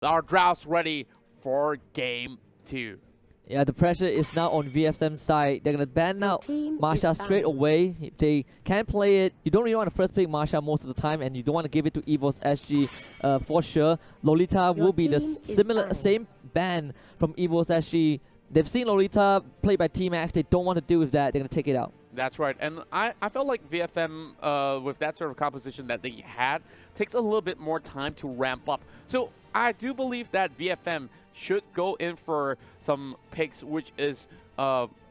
our drafts ready for game 2. Yeah, the pressure is now on VFM's side. They're gonna ban out Marsha straight away. If they can't play it, you don't really want to first pick Marsha most of the time, and you don't want to give it to Evos SG for sure. Lolita will be the same ban from Evos SG. They've seen Lolita played by T-Max. They don't want to deal with that. They're gonna take it out. That's right, and I felt like VFM, with that sort of composition that they had, takes a little bit more time to ramp up. So I do believe that VFM should go in for some picks which is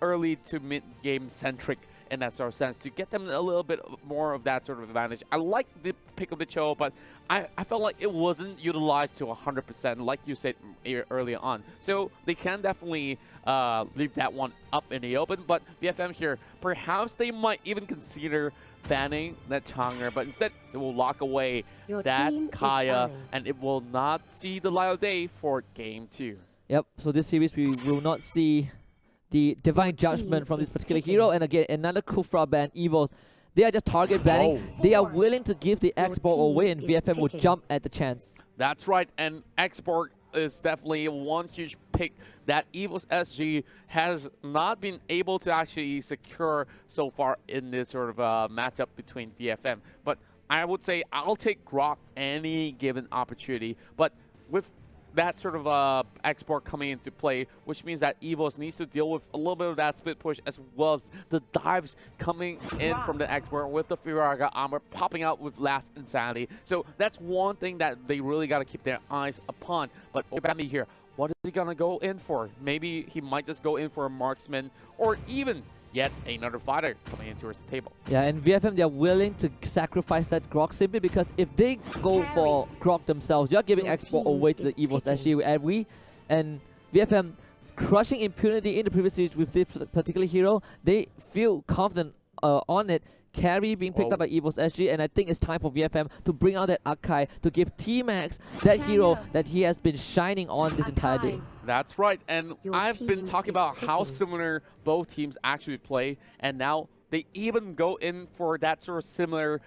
early to mid-game centric in that sort of sense to get them a little bit more of that sort of advantage. I like the pick of the Cho, but I felt like it wasn't utilized to 100% like you said earlier on. So they can definitely leave that one up in the open, but VFM here, perhaps they might even consider banning that Chang'e, but instead it will lock away that Kaya and it will not see the light of day for game 2. Yep, so this series we will not see the divine judgment from this particular hero, and again another Kufra ban, Evos. They are just target banning. They are willing to give the export away, and VFM will jump at the chance. That's right, and export is definitely one huge pick that Evos SG has not been able to actually secure so far in this sort of matchup between VFM. But I would say I'll take Grok any given opportunity. But with that sort of export coming into play, which means that Evos needs to deal with a little bit of that split push as well as the dives coming in from the export with the Firaga armor popping out with Last Insanity. So that's one thing that they really got to keep their eyes upon. But Obami here, what is he going to go in for? Maybe he might just go in for a marksman or even yet another fighter coming in towards the table. Yeah, and VFM, they're willing to sacrifice that Grok simply because if they go for Grok themselves, you're giving export away to the Evos SG. And VFM crushing impunity in the previous series with this particular hero, they feel confident on it. Carry being picked up by Evos SG, and I think it's time for VFM to bring out that Akai to give T-Max that hero that he has been shining on this entire day. That's right, and I've been talking about how similar both teams actually play, and now they even go in for that sort of similar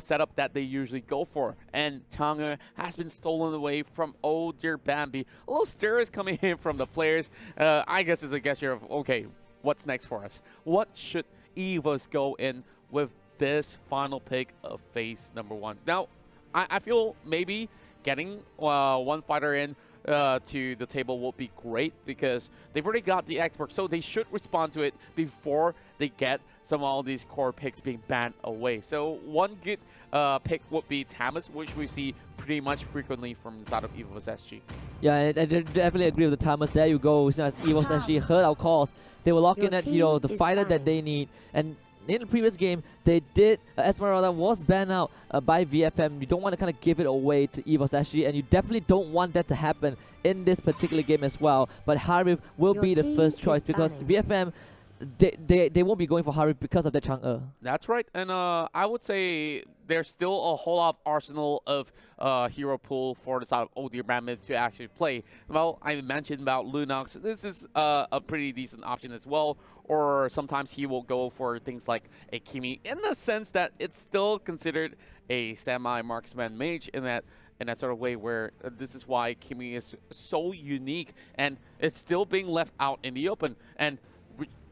setup that they usually go for. And Chang'e has been stolen away from Oh Dear Bambi. A little stir is coming in from the players. I guess it's a gesture of, okay, what's next for us? What should Evos go in with this final pick of phase number 1? Now, I feel maybe getting one fighter in to the table will be great because they've already got the export, so they should respond to it before they get some of all these core picks being banned away. So one good pick would be Tamas, which we see pretty much frequently from the side of Evos SG. Yeah, I definitely agree with the Tamas. There you go. As Evos SG heard our calls, they will lock in that hero, the fighter that they need. And in the previous game, they did, Esmeralda was banned out by VFM. You don't want to kind of give it away to Evos SG, and you definitely don't want that to happen in this particular game as well. But Harif will be the first choice because VFM, they won't be going for Harif because of the Chang'e. That's right, and I would say there's still a whole lot of arsenal of hero pool for the side of Oh Dear Bambi to actually play. Well, I mentioned about Lunox. This is a pretty decent option as well. Or sometimes he will go for things like a Kimi in the sense that it's still considered a semi-marksman mage in that sort of way where this is why Kimi is so unique and it's still being left out in the open. And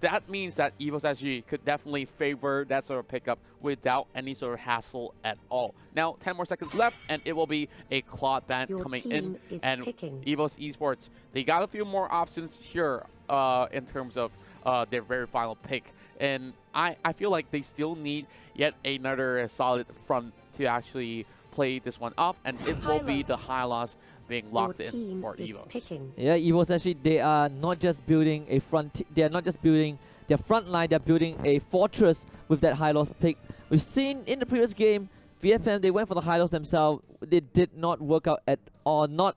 that means that Evos SG could definitely favor that sort of pickup without any sort of hassle at all. Now, 10 more seconds left, and it will be a Claude ban coming in. And Evos Esports, they got a few more options here in terms of their very final pick. And I feel like they still need yet another solid front to actually play this one off, and it will be the Hylos being locked in for Evos. Yeah, Evos actually, they are not just building a front, they are not just building their front line, they're building a fortress with that Hylos pick. We've seen in the previous game, VFM, they went for the Hylos themselves. They did not work out at all, not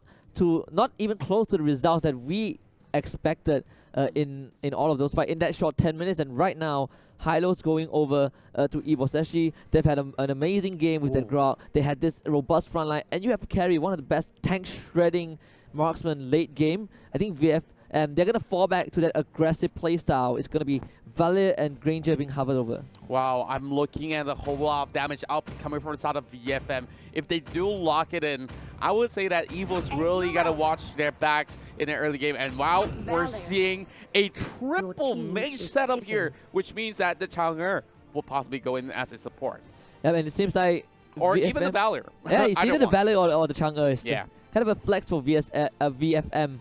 even close to the results that we expected in all of those fights in that short 10 minutes. And right now, Hylos going over to Evos SG. They've had an amazing game with that Grok. They had this robust front line, and you have Carry, one of the best tank shredding marksman late game. I think VF and they're going to fall back to that aggressive playstyle. It's going to be Valiant and Granger being hovered over. Wow, I'm looking at a whole lot of damage output coming from the side of VFM. If they do lock it in, I would say that Evos really got to watch their backs in the early game. And wow, we're seeing a triple mage setup here, which means that the Chang'e will possibly go in as a support. Yeah, and it seems like Or VFM, even the Valor. yeah, it's either the Valley or the Chang'e. It's Yeah. kind of a flex for VFM.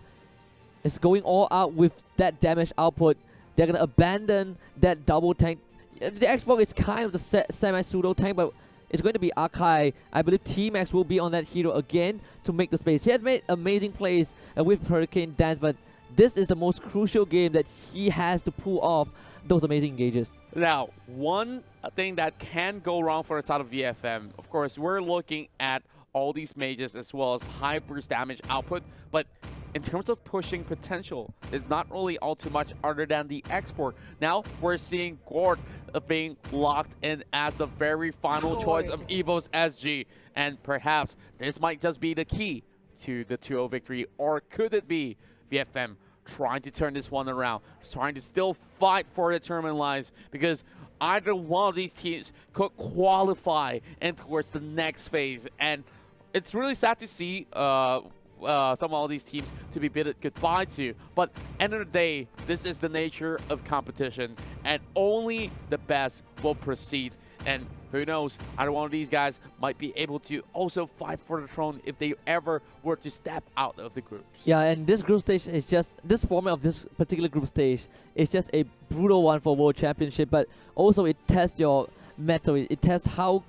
It's going all out with that damage output. They're going to abandon that double tank. The Xbox is kind of the semi-pseudo tank, but it's going to be Akai. I believe T-Max will be on that hero again to make the space. He has made amazing plays with Hurricane Dance, but this is the most crucial game that he has to pull off those amazing engages. Now, one thing that can go wrong for the side of VFM, of course, we're looking at all these mages as well as high burst damage output, but in terms of pushing potential, it's not really all too much other than the export. Now, we're seeing Gord being locked in as the very final choice of Evos SG, and perhaps this might just be the key to the 2-0 victory, or could it be VFM trying to turn this one around, trying to still fight for the tournament lives, because either one of these teams could qualify and towards the next phase. And it's really sad to see some of all these teams to be bid goodbye to, but end of the day, this is the nature of competition, and only the best will proceed. And who knows, either one of these guys might be able to also fight for the throne if they ever were to step out of the groups. Yeah, and this group stage is just, this format of this particular group stage is just a brutal one for World Championship, but also it tests your mettle, it tests how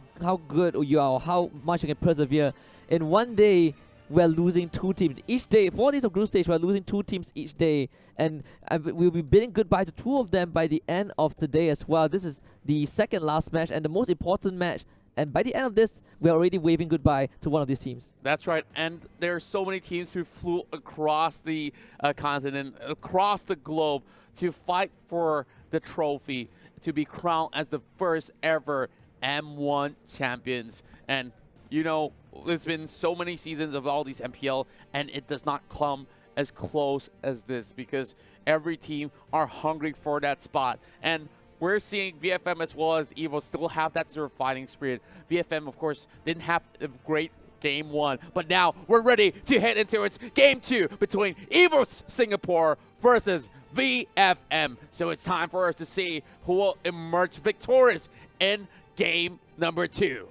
good you are, how much you can persevere. In one day, we're losing 2 teams each day. 4 days of group stage, we're losing 2 teams each day, and we'll be bidding goodbye to 2 of them by the end of today as well. This is the second last match and the most important match, and by the end of this, we're already waving goodbye to one of these teams. That's right, and there are so many teams who flew across the continent, across the globe, to fight for the trophy, to be crowned as the first ever M1 champions. And you know, there's been so many seasons of all these MPL, and it does not come as close as this, because every team are hungry for that spot. And we're seeing VFM as well as Evo still have that sort of fighting spirit. VFM, of course, didn't have a great game 1, but now we're ready to head into its game 2 between Evos Singapore versus VFM. So it's time for us to see who will emerge victorious in game number 2.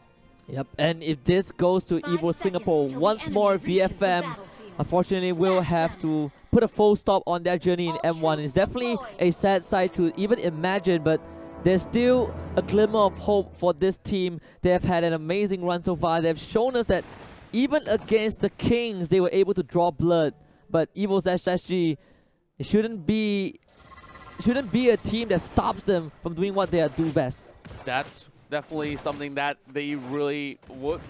Yep, and if this goes to Evos Singapore, once more VFM unfortunately will have to put a full stop on their journey in M1. It's definitely a sad sight to even imagine, but there's still a glimmer of hope for this team. They have had an amazing run so far. They've shown us that even against the Kings, they were able to draw blood. But Evos SG, it shouldn't be a team that stops them from doing what they do best. That's definitely something that they really would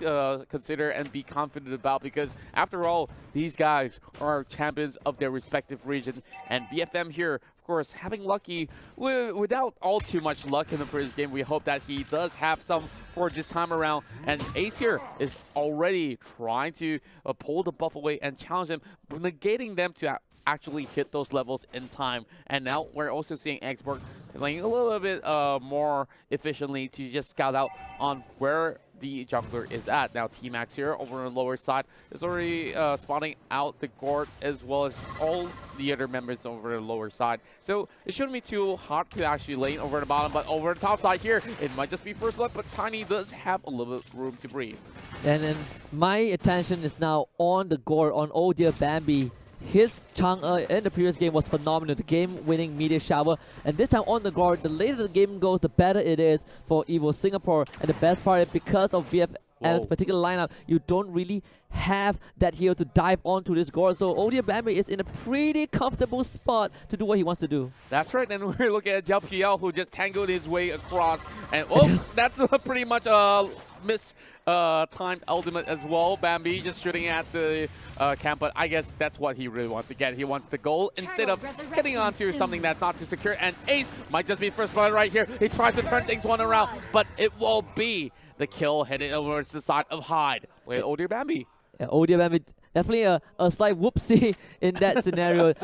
consider and be confident about, because after all, these guys are champions of their respective region, and VFM here, of course, having lucky without all too much luck in the previous game. We hope that he does have some for this time around, and Ace here is already trying to pull the buff away and challenge them, negating them to actually hit those levels in time. And now we're also seeing Xborg playing a little bit more efficiently to just scout out on where the jungler is at. Now T-Max here over on the lower side is already spotting out the Gord as well as all the other members over the lower side. So it shouldn't be too hard to actually lane over the bottom, but over the top side here, it might just be first blood, but Tiny does have a little bit room to breathe. And my attention is now on the Gord, on Oh Dear Bambi. His Chang'e in the previous game was phenomenal, the game-winning meteor shower, and this time on the Gord, the later the game goes, the better it is for Evo Singapore. And the best part is because of VFM's particular lineup, you don't really have that hero to dive onto this Gord, so Odia Bambi is in a pretty comfortable spot to do what he wants to do. That's right, and we're looking at Jiao Piao, who just tangled his way across, and oh, that's pretty much a timed ultimate as well. Bambi just shooting at the camp, but I guess that's what he really wants to get. He wants the goal instead of heading on to something that's not too secure, and Ace might just be first blood right here. He tries to turn things one around, but it will be the kill headed over to the side of Hyde with Oh Dear Bambi. Yeah, Oh Dear Bambi, definitely a slight whoopsie in that scenario.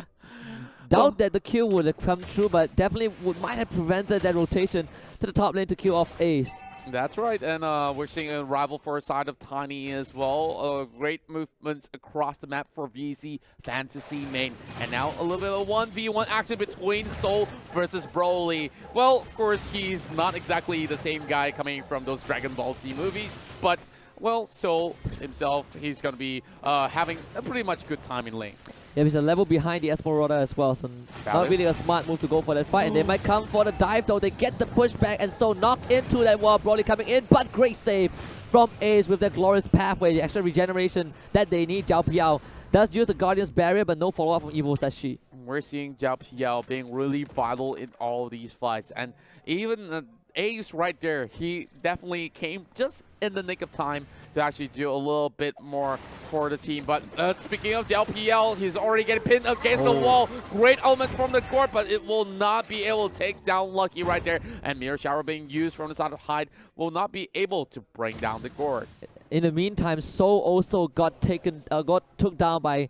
Doubt that the kill would have come true, but definitely might have prevented that rotation to the top lane to kill off Ace. That's right, and we're seeing a rival for a side of Tiny as well. Great movements across the map for VEC Fantasy main. And now a little bit of 1v1 action between Soul versus Broly. Well, of course, he's not exactly the same guy coming from those Dragon Ball Z movies, but well, Soul himself, he's going to be having a pretty much good time in lane. Yeah, he's a level behind the Esmeralda as well, so not really a smart move to go for that fight. And they might come for the dive though. They get the pushback and so knocked into that wall. Broly coming in, but great save from Ace with that glorious pathway, the extra regeneration that they need. Zhao Piao does use the Guardian's barrier, but no follow-up from Evos SG. We're seeing Zhao Piao being really vital in all of these fights. And even Ace right there, he definitely came just in the nick of time to actually do a little bit more for the team. But speaking of the LPL, he's already getting pinned against the wall. Great element from the court, but it will not be able to take down Lucky right there. And Mirror Shower being used from the side of Hyde will not be able to bring down the court. In the meantime, Soul also got took down by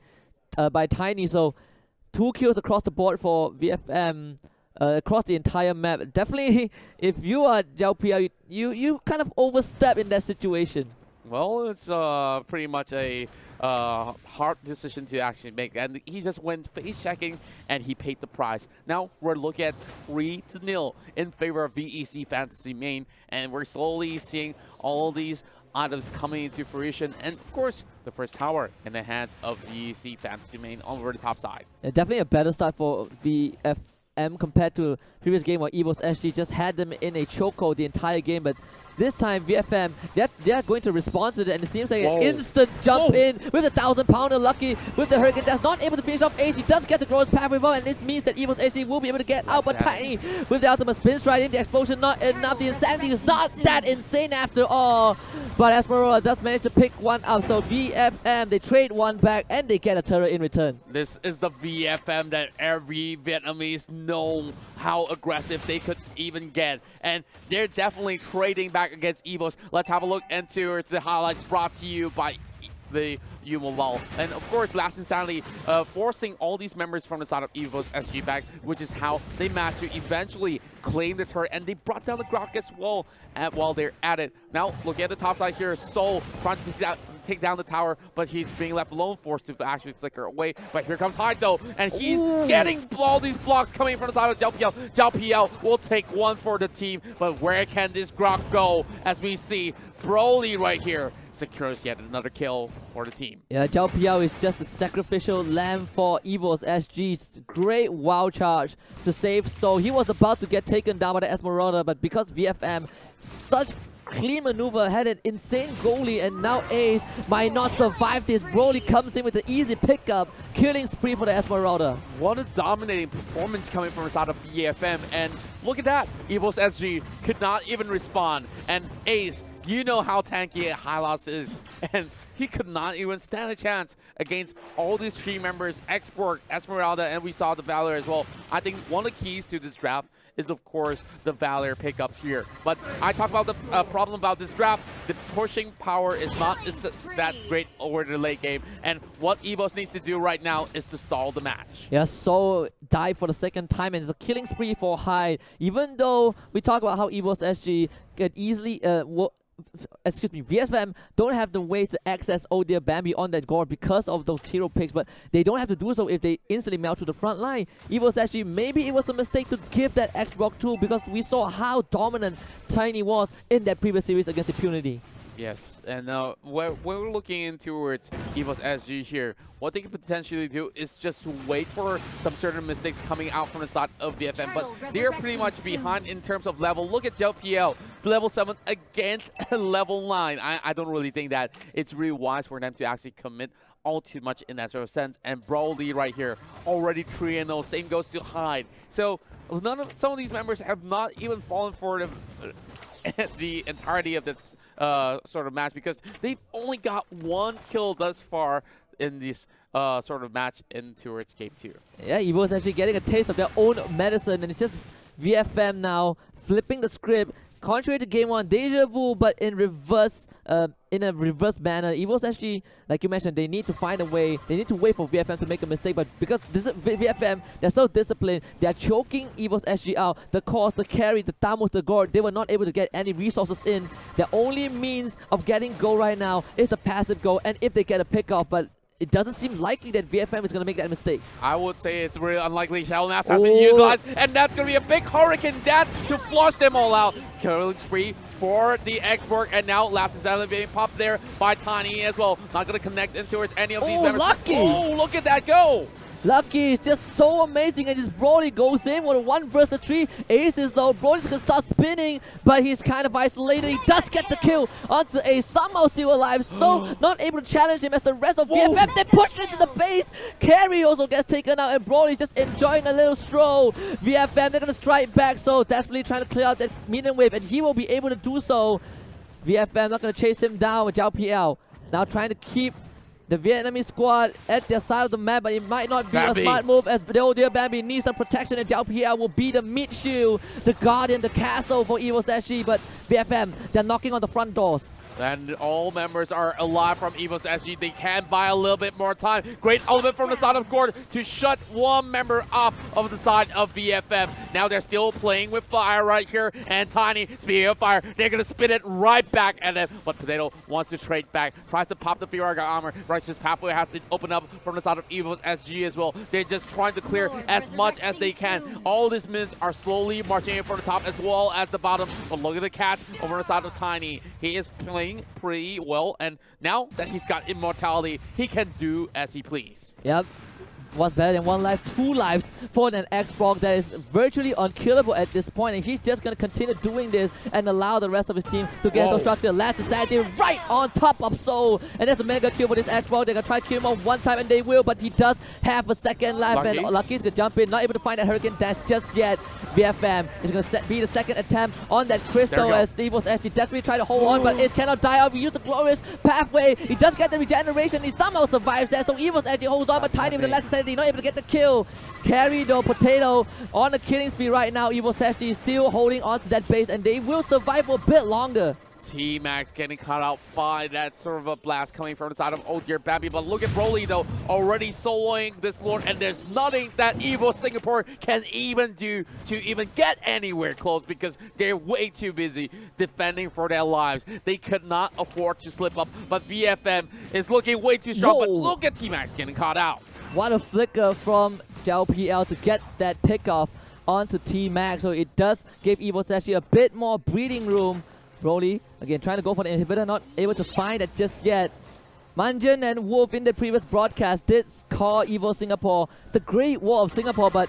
Tiny. So 2 kills across the board for VFM. Across the entire map. Definitely, if you are Zhao Piao, you kind of overstep in that situation. Well, it's pretty much a hard decision to actually make, and he just went face checking and he paid the price. Now we're looking at 3-0 in favor of VEC Fantasy main, and we're slowly seeing all these items coming into fruition, and of course the first tower in the hands of VEC Fantasy main over the top side. Yeah, definitely a better start for VFM compared to previous game where Evos SG just had them in a chokehold the entire game, but this time VFM, they're going to respond to that, and it seems like an instant jump in with a 1,000-pounder. Lucky with the Hurricane Dash, not able to finish off Ace. He does get the Growth Pathway well, and this means that Evos SG will be able to get out, but Tiny with the ultimate spin strike in, the explosion not enough. The insanity is not that insane after all, but Esmeralda does manage to pick one up, so VFM, they trade one back and they get a turret in return. This is the VFM that every Vietnamese know how aggressive they could even get, and they're definitely trading back against Evos. Let's have a look into the highlights brought to you by the Yumawal. And of course, Last Insanity forcing all these members from the side of Evos SG back, which is how they managed to eventually claim the turret, and they brought down the Grok as well while they're at it. Now, look at the top side here. Soul trying to take down the tower, but he's being left alone, forced to actually flicker away. But here comes Hyde though, and he's getting all these blocks coming from the side of Zhao Piao. Zhao Piao will take one for the team, but where can this Grok go? As we see Broly right here secures yet another kill for the team. Yeah, Zhao Piao is just a sacrificial lamb for Evos SG's great wow charge to save Soul. He was about to get taken down by the Esmeralda, but because VFM, such clean maneuver, had an insane goalie, and now Ace might not survive this. Broly comes in with an easy pickup, killing spree for the Esmeralda. What a dominating performance coming from the side of VFM, and look at that, Evos SG could not even respond, and Ace, you know how tanky Hylos is, and he could not even stand a chance against all these team members, Export, Esmeralda, and we saw the Valor as well. I think one of the keys to this draft is, of course, the Valor pickup here. But I talked about the problem about this draft. The pushing power is not that great over the late game, and what Evos needs to do right now is to stall the match. Yeah, Soul died for the second time, and it's a killing spree for Hyde. Even though we talk about how Evos SG can easily VSFM don't have the way to access Oh Dear Bambi on that Gore because of those hero picks, but they don't have to do so if they instantly melt to the front line. Evos actually, maybe it was a mistake to give that X-Block too, because we saw how dominant Tiny was in that previous series against Impunity. Yes, and we're looking in towards Evos SG here. What they can potentially do is just to wait for some certain mistakes coming out from the side of VFM, but they're pretty much behind in terms of level. Look at JLPL, level 7 against level 9. I don't really think that it's really wise for them to actually commit all too much in that sort of sense. And Broly right here, already 3-0. Same goes to Hyde. So some of these members have not even fallen for the entirety of this sort of match, because they've only got one kill thus far in this sort of match in towards game 2. Yeah, Evo's actually getting a taste of their own medicine, and it's just VFM now flipping the script, contrary to game 1, deja vu, but in reverse, in a reverse manner. Evos actually, like you mentioned, they need to find a way. They need to wait for VFM to make a mistake, but because this is VFM, they're so disciplined, they're choking Evos SG out. The cause, the carry, the Tamos, the Gore, they were not able to get any resources in. Their only means of getting goal right now is the passive goal, and if they get a pick off, but it doesn't seem likely that VFM is going to make that mistake. I would say it's really unlikely. Shadow Mask has been utilized, and that's going to be a big Hurricane dance to flush them all out. Killing spree for the X-Borg, and now last is being popped there by Tiny as well. Not going to connect into any of these members. Lucky! Oh, look at that go! Lucky is just so amazing, and this Broly goes in with a 1 versus 3. Aces though, Broly's gonna start spinning, but he's kind of isolated. He does get the kill onto Ace, somehow still alive, so not able to challenge him as the rest of VFM. They push into the base. Carry also gets taken out, and Broly's just enjoying a little stroll. VFM, they're gonna strike back, so desperately trying to clear out that minion wave, and he will be able to do so. VFM not gonna chase him down with Zhao PL. Now trying to keep the Vietnamese squad at their side of the map, but it might not be a smart move as the old dear Bambi needs some protection, and Zhao PL will be the mid shield, the guardian, the castle for Evos SG, but VFM, they're knocking on the front doors. And all members are alive from Evos SG. They can buy a little bit more time. Great element from the side of Gord to shut one member off of the side of VFM. Now they're still playing with fire right here. And Tiny, speaking of fire, they're going to spin it right back at them. But Potato wants to trade back. Tries to pop the Firaga armor. Righteous Pathway has to open up from the side of Evos SG as well. They're just trying to clear as much as they can. All these minions are slowly marching in from the top as well as the bottom. But look at the catch over the side of Tiny. He is playing pretty well, and now that he's got immortality, he can do as he please. Yep. What's better than 1 life, 2 lives for an X-Borg that is virtually unkillable at this point, and he's just going to continue doing this and allow the rest of his team to get those structure. Last Society right on top of Soul, and that's a mega kill for this X-Borg. They're going to try to kill him off 1 time, and they will, but he does have a second life, and Lucky's going to jump in, not able to find that Hurricane Dash just yet. VFM is going to be the second attempt on that Crystal as Evos SG desperately try to hold on, but it cannot die out. We use the Glorious Pathway. He does get the regeneration. He somehow survives that, so Evos SG holds on, but Tiny with the last Society not able to get the kill. Carry though, Potato on the killing spree right now. Evos SG is still holding on to that base, and they will survive for a bit longer. T-Max getting caught out by that server blast coming from the side of Oh Dear Bambi. But look at Broly though, already soloing this Lord, and there's nothing that Evo Singapore can even do to even get anywhere close because they're way too busy defending for their lives. They could not afford to slip up, but VFM is looking way too strong. But look at T-Max getting caught out. What a flicker from Zhao PL to get that pickoff onto T-Max, so it does give Evos actually a bit more breathing room. Broly, again, trying to go for the inhibitor, not able to find it just yet. Manjan and Wolf in the previous broadcast did call Evo Singapore the Great Wall of Singapore, but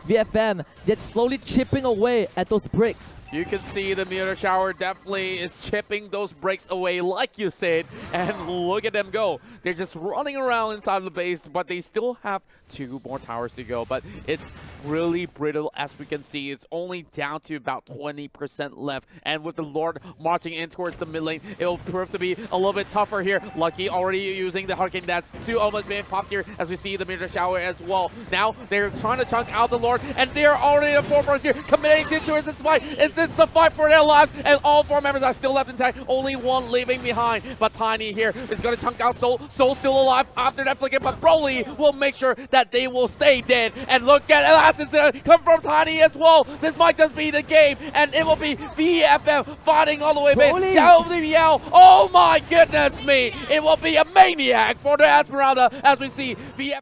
VFM, they're slowly chipping away at those bricks. You can see the meteor shower definitely is chipping those bricks away, like you said, and look at them go. They're just running around inside of the base, but they still have 2 more towers to go. But it's really brittle, as we can see. It's only down to about 20% left, and with the Lord marching in towards the mid lane, it will prove to be a little bit tougher here. Lucky already using the Hurricane Dance, 2 almost being popped here, as we see the meteor shower as well. Now they're trying to chunk out the Lord, and they're already in 4 here, committing to his fight. It's the fight for their lives, and all 4 members are still left intact. Only 1 leaving behind, but Tiny here is going to chunk out Soul. Soul's still alive after that flicker, but Broly will make sure that they will stay dead. And look at Elastin come from Tiny as well. This might just be the game, and it will be VFM fighting all the way back. Oh my goodness me! It will be a maniac for the Esmeralda as we see VFM.